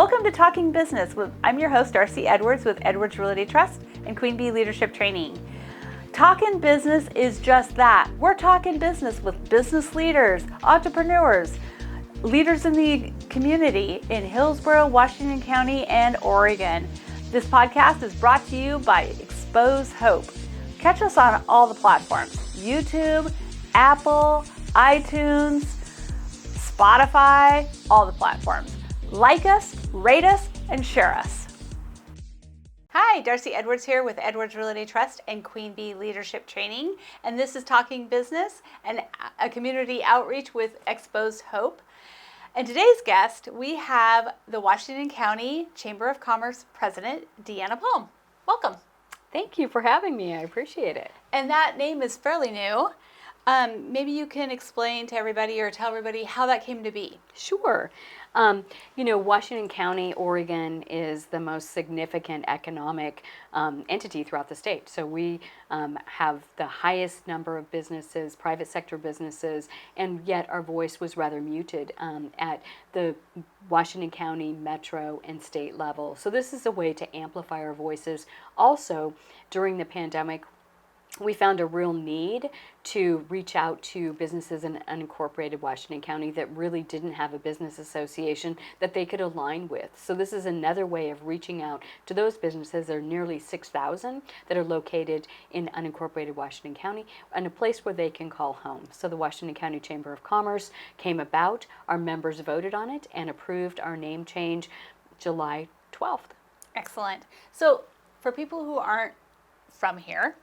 Welcome to Talking Business. I'm your host, Darcey Edwards with Edwards Realty Trust and Queen Bee Leadership Training. Talking Business is just that. We're talking business with business leaders, entrepreneurs, leaders in the community in Hillsboro, Washington County, and Oregon. This podcast is brought to you by Xpose Hope. Catch us on all the platforms: YouTube, Apple, iTunes, Spotify, all the platforms. Like us, rate us, and share us. Hi, Darcey Edwards here with Edwards Realty Trust and Queen Bee Leadership Training. And this is Talking Business and a community outreach with Xpose Hope. And today's guest, we have the Washington County Chamber of Commerce President, Deanna Palm. Welcome. Thank you for having me. I appreciate it. And that name is fairly new. Maybe you can explain to everybody or tell everybody how that came to be. Sure. Washington County, Oregon is the most significant economic entity throughout the state. So we have the highest number of businesses, private sector businesses, and yet our voice was rather muted at the Washington County, metro, and state level. So this is a way to amplify our voices. Also, during the pandemic, we found a real need to reach out to businesses in unincorporated Washington County that really didn't have a business association that they could align with. So this is another way of reaching out to those businesses. There are nearly 6,000 that are located in unincorporated Washington County and a place where they can call home. So the Washington County Chamber of Commerce came about. Our members voted on it and approved our name change July 12th. Excellent. So for people who aren't from here,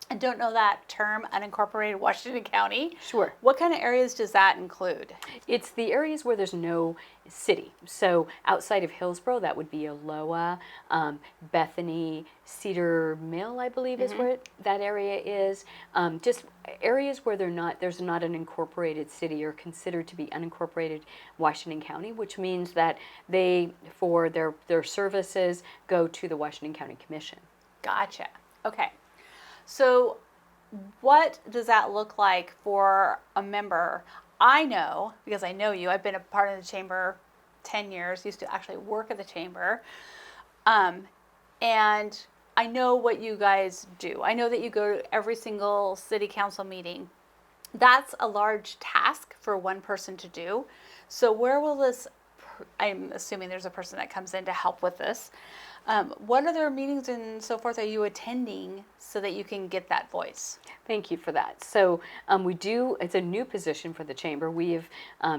and don't know that term, unincorporated Washington County. Sure. What kind of areas does that include? It's the areas where there's no city. So outside of Hillsboro, that would be Aloha, Bethany, Cedar Mill, I believe is where that area is. Just areas where there's not an incorporated city or considered to be unincorporated Washington County, which means that they, for their services, go to the Washington County Commission. Gotcha. Okay. So what does that look like for a member? I know, because I know you, I've been a part of the chamber 10 years, used to actually work at the chamber. And I know what you guys do. I know that you go to every single city council meeting. That's a large task for one person to do. So where will this, I'm assuming there's a person that comes in to help with this. What other meetings and so forth are you attending so that you can get that voice? Thank you for that. So it's a new position for the chamber. We have,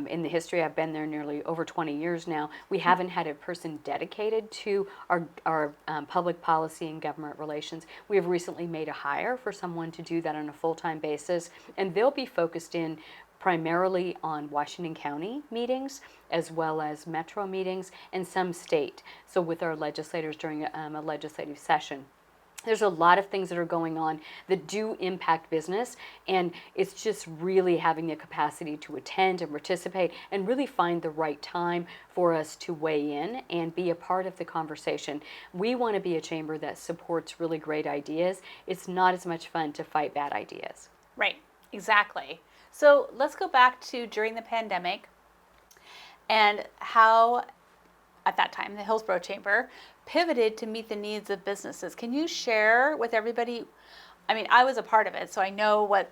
in the history, I've been there nearly over 20 years now, we haven't had a person dedicated to our public policy and government relations. We have recently made a hire for someone to do that on a full-time basis, and they'll be focused in primarily on Washington County meetings, as well as metro meetings, and some state. So with our legislators during a legislative session. There's a lot of things that are going on that do impact business, and it's just really having the capacity to attend and participate and really find the right time for us to weigh in and be a part of the conversation. We want to be a chamber that supports really great ideas. It's not as much fun to fight bad ideas. Right, exactly. So let's go back to during the pandemic and how, at that time, the Hillsboro Chamber pivoted to meet the needs of businesses. Can you share with everybody, I mean, I was a part of it, so I know what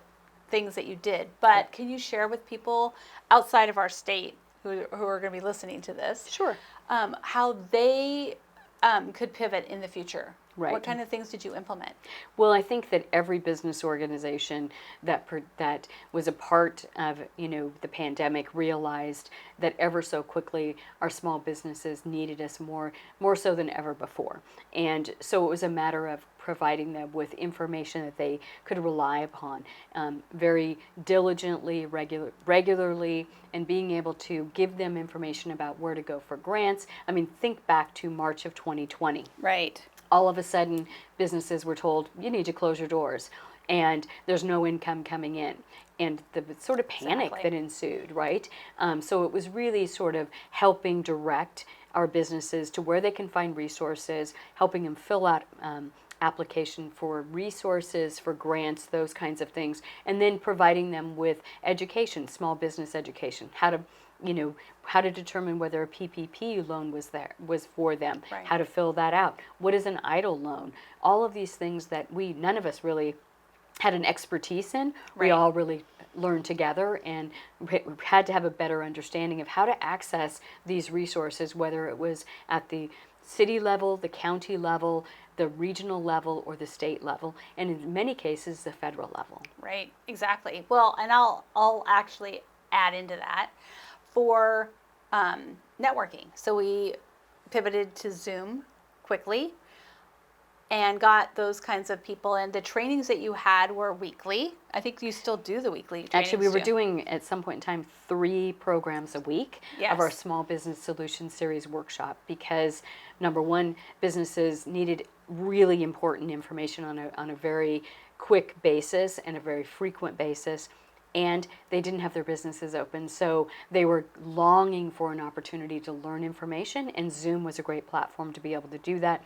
things that you did, but can you share with people outside of our state who are going to be listening to this? Sure. How they could pivot in the future? Right. What kind of things did you implement? Well, I think that every business organization that was a part of the pandemic realized that ever so quickly our small businesses needed us more so than ever before. And so it was a matter of providing them with information that they could rely upon very diligently, regularly, and being able to give them information about where to go for grants. I mean, think back to March of 2020. Right. All of a sudden, businesses were told, you need to close your doors, and there's no income coming in. And the sort of panic that ensued, right? So it was really sort of helping direct our businesses to where they can find resources, helping them fill out application for resources, for grants, those kinds of things, and then providing them with education, small business education, how to how to determine whether a PPP loan was for them, Right. how to fill that out. What is an EIDL loan? All of these things that none of us really had an expertise in. Right. We all really learned together and had to have a better understanding of how to access these resources, whether it was at the city level, the county level, the regional level, or the state level, and in many cases, the federal level. Right, exactly. Well, and I'll actually add into that for networking. So we pivoted to Zoom quickly and got those kinds of people. And the trainings that you had were weekly. I think you still do the weekly trainings. Actually, we were too. doing at some point in time 3 programs a week Yes. of our Small Business Solutions Series workshop, because number one, businesses needed really important information on a very quick basis and a very frequent basis, and they didn't have their businesses open, so they were longing for an opportunity to learn information, and Zoom was a great platform to be able to do that.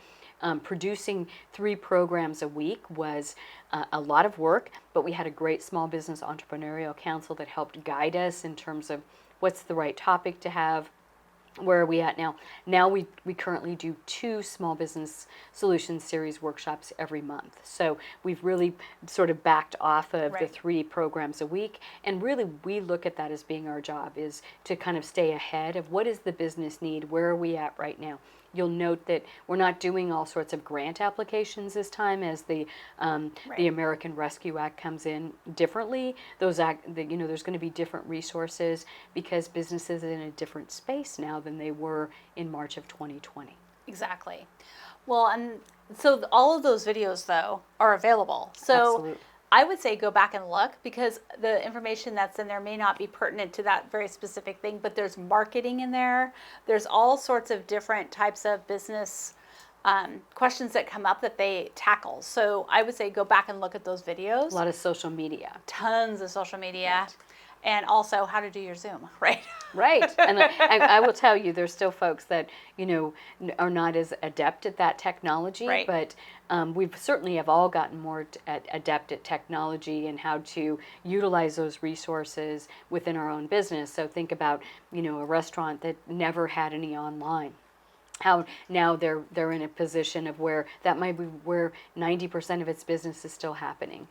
Producing 3 programs a week was a lot of work, but we had a great small business entrepreneurial council that helped guide us in terms of what's the right topic to have. Where are we at now? Now we currently do 2 Small Business Solutions Series workshops every month. So we've really sort of backed off of the Right. 3 programs a week. And really we look at that as being our job, is to kind of stay ahead of what is the business need, where are we at right now. You'll note that we're not doing all sorts of grant applications this time, as the American Rescue Act comes in differently. There's going to be different resources because businesses are in a different space now than they were in March of 2020. Exactly. Well, and so all of those videos, though, are available. So Absolutely. I would say go back and look, because the information that's in there may not be pertinent to that very specific thing, but there's marketing in there. There's all sorts of different types of business questions that come up that they tackle. So I would say go back and look at those videos. A lot of social media. Tons of social media. Right. And also how to do your Zoom, right? Right. And I will tell you, there's still folks that, are not as adept at that technology, Right. but we've certainly have all gotten more adept at technology and how to utilize those resources within our own business. So think about, a restaurant that never had any online. How now they're in a position of where that might be where 90% of its business is still happening.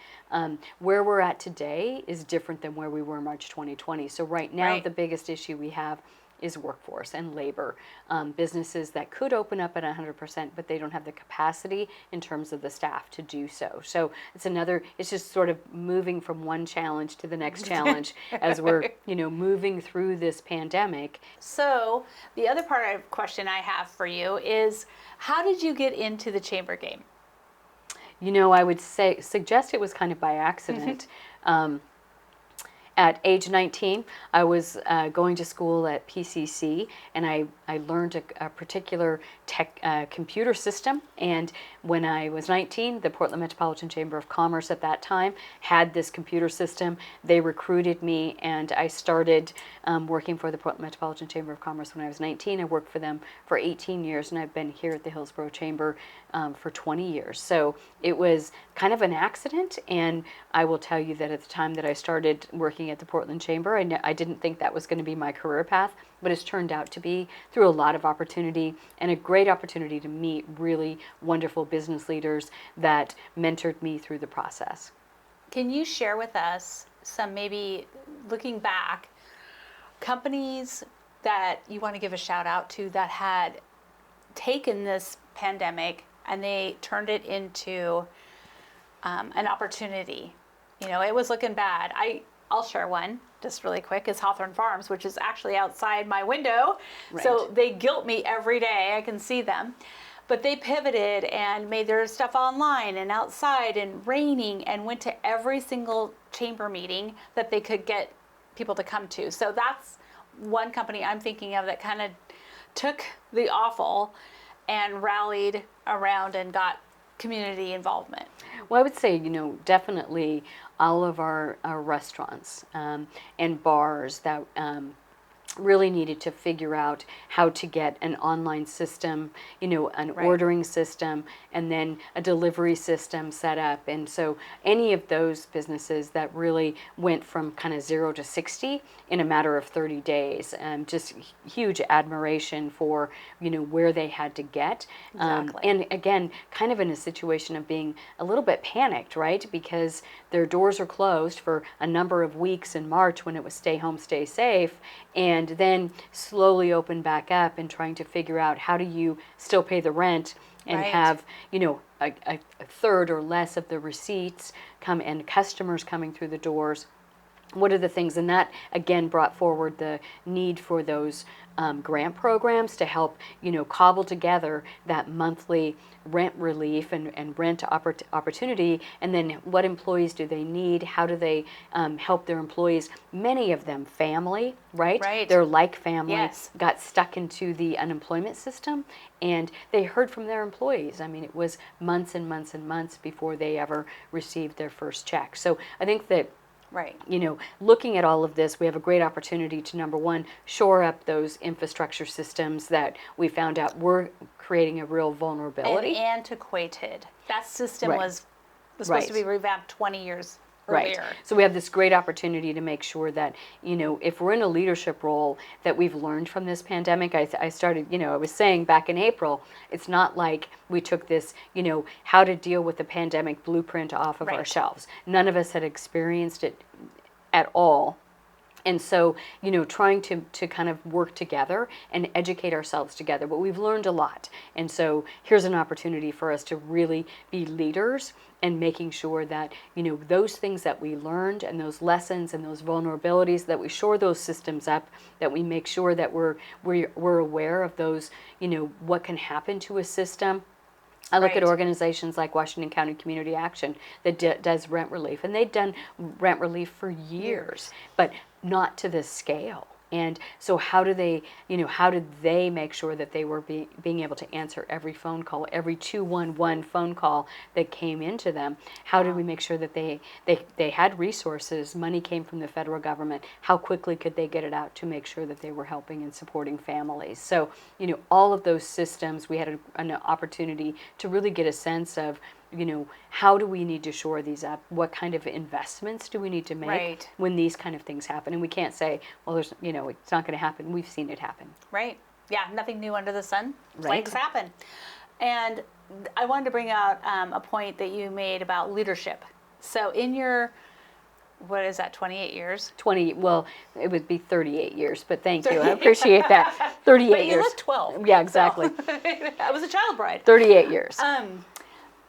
Where we're at today is different than where we were in March 2020. So right now, Right. the biggest issue we have is workforce and labor. Businesses that could open up at 100%, but they don't have the capacity in terms of the staff to do so. So it's just sort of moving from one challenge to the next challenge as we're, moving through this pandemic. So the other question I have for you is, how did you get into the chamber game? I would suggest it was kind of by accident. At age 19, I was going to school at PCC, and I learned a particular computer system. And when I was 19, the Portland Metropolitan Chamber of Commerce at that time had this computer system. They recruited me, and I started working for the Portland Metropolitan Chamber of Commerce when I was 19. I worked for them for 18 years, and I've been here at the Hillsboro Chamber for 20 years. So it was kind of an accident, and I will tell you that at the time that I started working at the Portland Chamber, I didn't think that was going to be my career path, but it's turned out to be, through a lot of opportunity and a great opportunity to meet really wonderful business leaders that mentored me through the process. Can you share with us some, maybe looking back, companies that you want to give a shout out to that had taken this pandemic and they turned it into an opportunity? It was looking bad. I'll share one just really quick, is Hawthorne Farms, which is actually outside my window. Right. So they guilt me every day. I can see them. But they pivoted and made their stuff online and outside and raining, and went to every single chamber meeting that they could get people to come to. So that's one company I'm thinking of that kind of took the awful and rallied around and got community involvement. Well, I would say, definitely all of our restaurants and bars that really needed to figure out how to get an online system, an ordering system, and then a delivery system set up. And so any of those businesses that really went from kind of 0 to 60 in a matter of 30 days, just huge admiration for, where they had to get. Exactly. And again, kind of in a situation of being a little bit panicked, right? Because their doors are closed for a number of weeks in March when it was stay home, stay safe, and then slowly open back up and trying to figure out how do you still pay the rent and have, a third or less of the receipts come and customers coming through the doors. What are the things? And that, again, brought forward the need for those grant programs to help, cobble together that monthly rent relief and rent opportunity. And then what employees do they need? How do they help their employees? Many of them family, right? They're like family, got stuck into the unemployment system, and they heard from their employees. I mean, it was months and months and months before they ever received their first check. So I think that looking at all of this, we have a great opportunity to, number one, shore up those infrastructure systems that we found out were creating a real vulnerability. And antiquated. That system was supposed to be revamped 20 years earlier. So we have this great opportunity to make sure that, if we're in a leadership role, that we've learned from this pandemic. I started, I was saying back in April, it's not like we took this, how to deal with the pandemic blueprint off of our shelves. None of us had experienced it at all. And so, trying to kind of work together and educate ourselves together. But we've learned a lot. And so here's an opportunity for us to really be leaders and making sure that, those things that we learned and those lessons and those vulnerabilities, that we shore those systems up, that we make sure that we're aware of those, what can happen to a system. I look at organizations like Washington County Community Action that does rent relief, and they've done rent relief for years, but not to this scale. And so how did they make sure that they were being able to answer every phone call, every 211 phone call that came into them? How did we make sure that they had resources, money came from the federal government? How quickly could they get it out to make sure that they were helping and supporting families? So, all of those systems, we had an opportunity to really get a sense of, how do we need to shore these up? What kind of investments do we need to make when these kind of things happen? And we can't say, well, there's, it's not going to happen. We've seen it happen. Right. Yeah. Nothing new under the sun. Things happen. And I wanted to bring out a point that you made about leadership. So in your, what is that, 28 years? Well, it would be 38 years, but thank you. I appreciate that. 38 but you years. look 12. Yeah, exactly. So, I was a child bride. 38 years.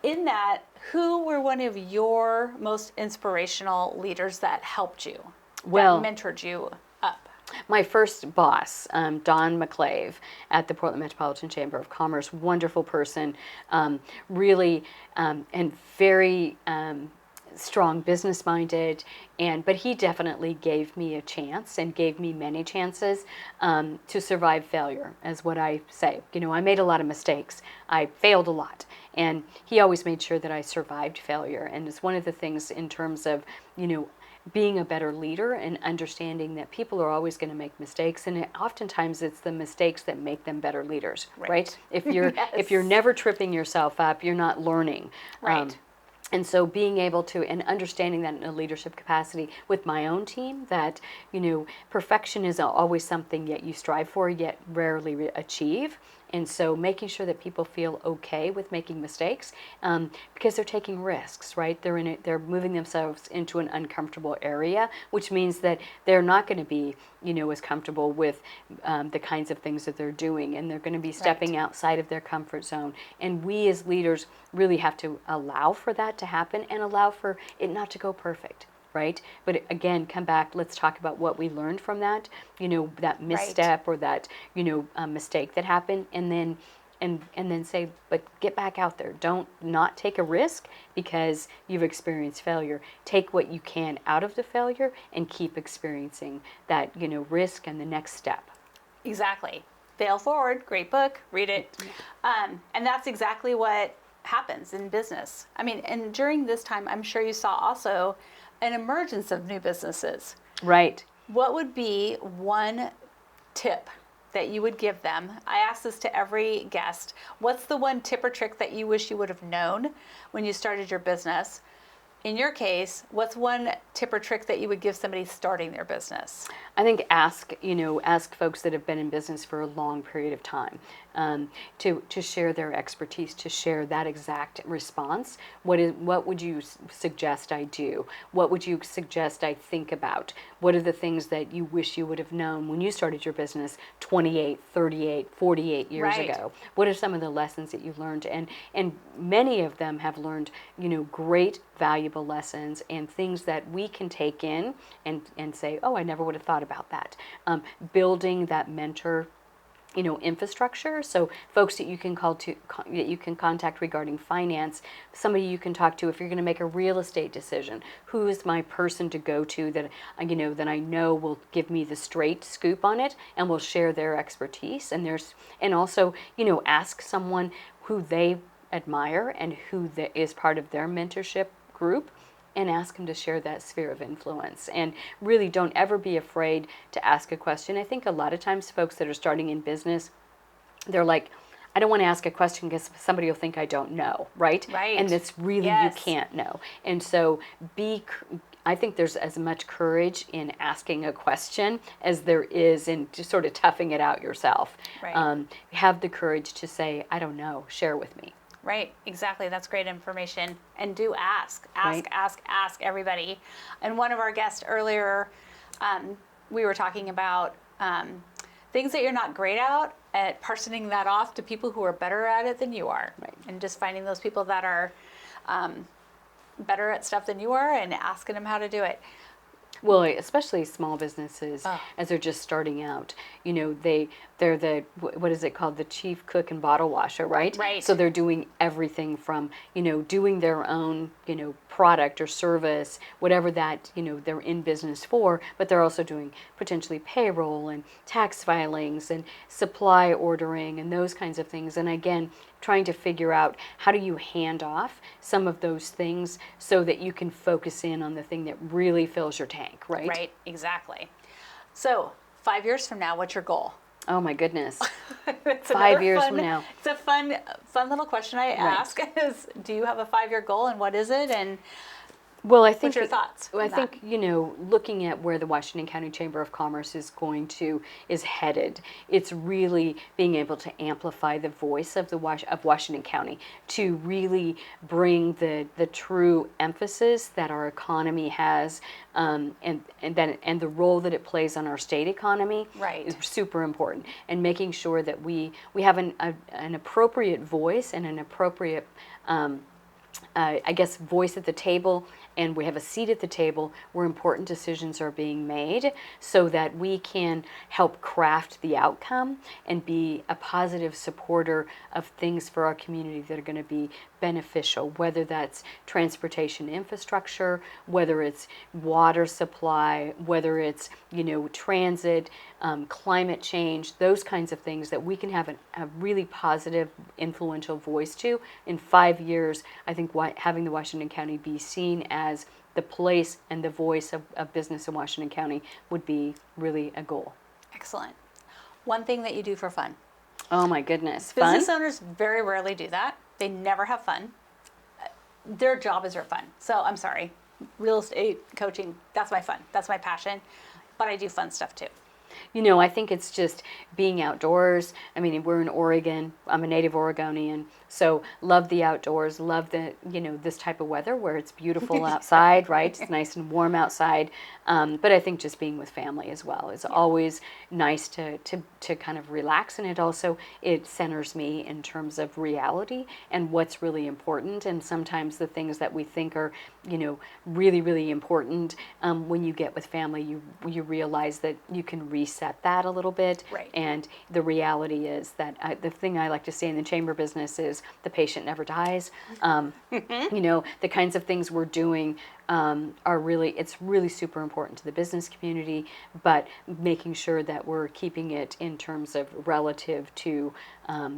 In that, who were one of your most inspirational leaders that helped you, that mentored you up? My first boss, Don McClave at the Portland Metropolitan Chamber of Commerce, wonderful person, really and very strong business-minded, but he definitely gave me a chance and gave me many chances to survive failure, is what I say. I made a lot of mistakes. I failed a lot. And he always made sure that I survived failure. And it's one of the things in terms of, being a better leader and understanding that people are always going to make mistakes. And oftentimes it's the mistakes that make them better leaders, right? If you're if you're never tripping yourself up, you're not learning. And so being able to, and understanding that in a leadership capacity with my own team, that, perfection is always something yet you strive for, yet rarely achieve. And so making sure that people feel okay with making mistakes, because they're taking risks, right? They're moving themselves into an uncomfortable area, which means that they're not going to be, as comfortable with the kinds of things that they're doing, and they're going to be stepping outside of their comfort zone. And we as leaders really have to allow for that to happen and allow for it not to go perfect. Right? But again, come back, let's talk about what we learned from that, that misstep or that, mistake that happened, and then say, but get back out there. Don't not take a risk because you've experienced failure. Take what you can out of the failure and keep experiencing that, risk and the next step. Exactly. Fail Forward, great book, read it. And that's exactly what happens in business. I mean, and during this time, I'm sure you saw also an emergence of new businesses. Right. What would be one tip that you would give them? I ask this to every guest. What's the one tip or trick that you wish you would have known when you started your business? In your case, what's one tip or trick that you would give somebody starting their business? I think ask folks that have been in business for a long period of time to share their expertise, to share that exact response. What would you suggest I do? What would you suggest I think about? What are the things that you wish you would have known when you started your business 28, 38, 48 years Right. ago? What are some of the lessons that you learned? And many of them have learned, great, valuable lessons and things that we can take in and say, oh, I never would have thought about that. Building that mentor infrastructure. So folks that you can that you can contact regarding finance, somebody you can talk to if you're going to make a real estate decision. Who is my person to go to that that I know will give me the straight scoop on it and will share their expertise. And also ask someone who they admire and who is part of their mentorship group, and ask them to share that sphere of influence. And really don't ever be afraid to ask a question. I think a lot of times folks that are starting in business, they're like, I don't want to ask a question because somebody will think I don't know, right? Right. And it's really, Yes. you can't know. And so I think there's as much courage in asking a question as there is in just sort of toughing it out yourself. Right. Have the courage to say, I don't know, share with me. Right, exactly. That's great information. And do ask, Right. ask everybody. And one of our guests earlier, we were talking about things that you're not great at parsoning that off to people who are better at it than you are. Right. And just finding those people that are better at stuff than you are and asking them how to do it. Well, especially small businesses, Oh. as they're just starting out, they're the, what is it called, the chief cook and bottle washer, right? Right. So they're doing everything from, doing their own, product or service, whatever that, they're in business for, but they're also doing potentially payroll and tax filings and supply ordering and those kinds of things. And again, trying to figure out how do you hand off some of those things so that you can focus in on the thing that really fills your tank, right? Right, exactly. So 5 years from now, what's your goal? Oh my goodness. It's 5 another years fun- from now. It's a fun little question I ask is, do you have a 5-year goal and what is it? And Well, I think what's your thoughts? I on that? think looking at where the Washington County Chamber of Commerce is headed, it's really being able to amplify the voice of of Washington County, to really bring the true emphasis that our economy has, and the role that it plays on our state economy. Right. Is super important, and making sure that we have an appropriate voice and an appropriate voice at the table, and we have a seat at the table where important decisions are being made so that we can help craft the outcome and be a positive supporter of things for our community that are going to be beneficial, whether that's transportation infrastructure, whether it's water supply, whether it's, transit, climate change, those kinds of things that we can have a really positive, influential voice to. In 5 years, I think having the Washington County be seen as the place and the voice of business in Washington County would be really a goal. Excellent. One thing that you do for fun. Oh my goodness, fun? Business owners very rarely do that. They never have fun. Their job is their fun. So I'm sorry, real estate coaching, that's my fun. That's my passion. But I do fun stuff too. I think it's just being outdoors. I mean, we're in Oregon. I'm a native Oregonian, so love the outdoors, love the, this type of weather where it's beautiful outside, right? It's nice and warm outside. But I think just being with family as well is always nice to kind of relax. And it centers me in terms of reality and what's really important. And sometimes the things that we think are, really, really important, when you get with family, you realize that you can reset that a little bit. Right. And the reality is that the thing I like to say in the chamber business is the patient never dies. The kinds of things we're doing it's really super important to the business community, but making sure that we're keeping it in terms of relative to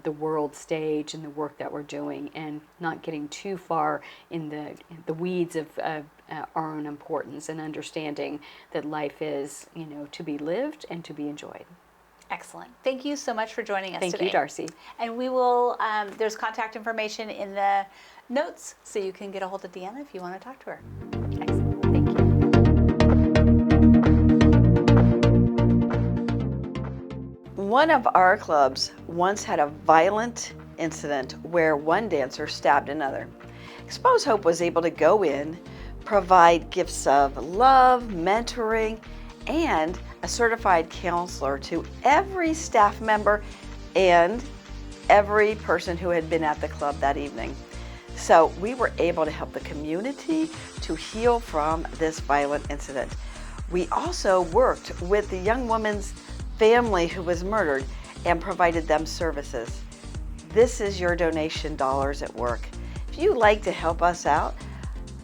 the world stage and the work that we're doing, and not getting too far in the weeds of our own importance, and understanding that life is, to be lived and to be enjoyed. Excellent. Thank you so much for joining us today. Thank you, Darcey. And we will, there's contact information in the notes, so you can get a hold of Deanna if you want to talk to her. Excellent. Thank you. One of our clubs once had a violent incident where one dancer stabbed another. Xpose Hope was able to go in, provide gifts of love, mentoring, and a certified counselor to every staff member and every person who had been at the club that evening. So we were able to help the community to heal from this violent incident. We also worked with the young woman's family who was murdered and provided them services. This is your donation dollars at work. If you'd like to help us out,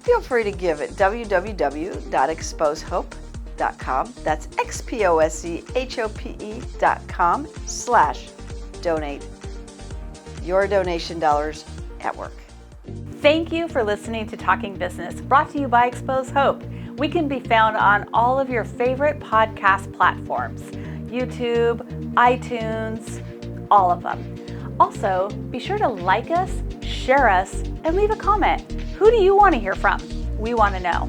feel free to give at www.xposehope.com. That's XPOSEHOPE.com/donate. Your donation dollars at work. Thank you for listening to Talking Business, brought to you by Xpose Hope. We can be found on all of your favorite podcast platforms, YouTube, iTunes, all of them. Also, be sure to like us, share us, and leave a comment. Who do you want to hear from? We want to know.